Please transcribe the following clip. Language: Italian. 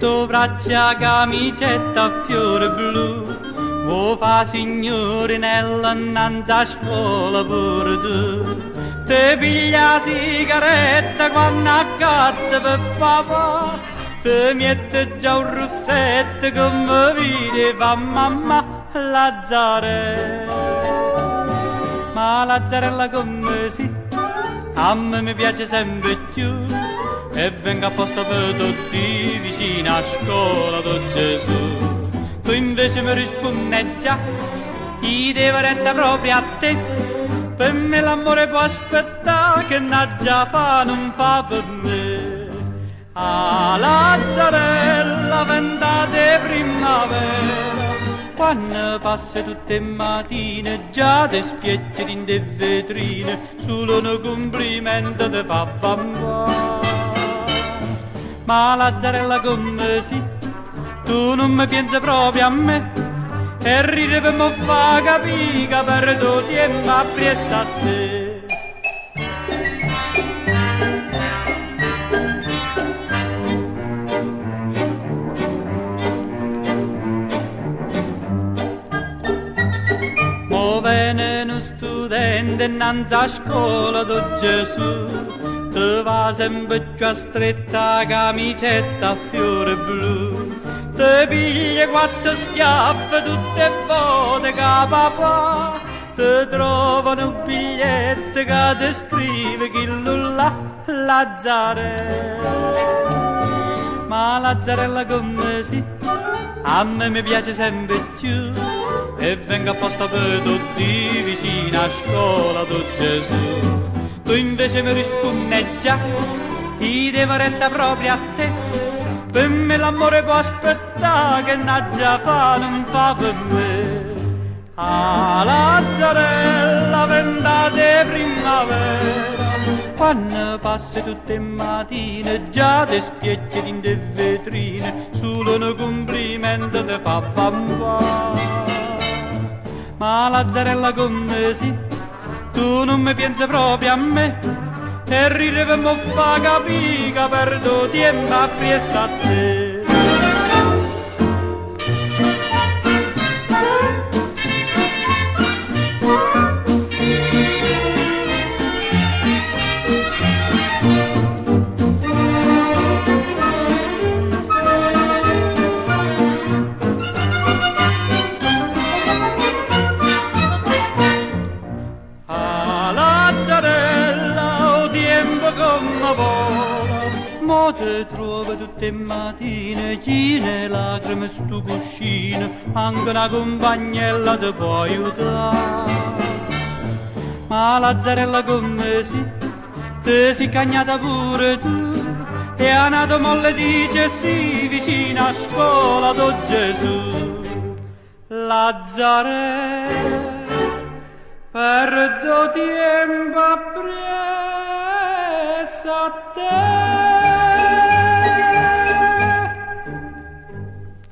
tu braccia camicetta a fiore blu, vuoi fa signorinella innanzi a scuola pure tu. Te piglia sigaretta quando accatta per papà, te mette già un rossetto come vede fa mamma Lazzarella. Ma Lazzarella come si, a me mi piace sempre più, e venga apposta per tutti vicino a scuola do Gesù. Tu invece mi rispondi già, gli devo retta proprio a te, per me l'amore può aspettare, che n'ha già fa non fa per me. Ah, Lazzarella, ventate primavera, quando passi tutte le mattine già ti spiecchi in de vetrine, solo un complimento ti fa fama. Ma Lazzarella come si, tu non mi pensi proprio a me, e ride per me fa capire che perdo tempo appresso a te. Mo viene uno studente innanzi a scuola do Gesù, te va sempre più a stretta camicetta a fiore blu, te piglia quattro schiaffe tutte volte che papà, te trovano un biglietto che ti scrive chi là Lazzarella. Ma Lazzarella come si, a me mi piace sempre più, e venga apposta per tutti vicino a scuola do Gesù. Tu invece mi rispondi già, gli devo retta proprio a te, per me l'amore può aspettare, che n'ha già fa non fa per me. Ah, Lazzarella, ventate primavera, quando passi tutte le mattine già ti spiecchi in de vetrine, solo un complimento ti fa fama. Ma Lazzarella come si, tu non mi pensi proprio a me, e ride per me fa capire che perdo tempo appresso a te. Come vola, mo te trovo tutte le mattine, chine lacrime stu cuscino, anche una compagnella ti può aiutare. Ma Lazzarella come si, te si cagnata pure tu, e a nato molle dice sì, vicino a scuola do Gesù. Lazzarella, perdo tempo appresso a te.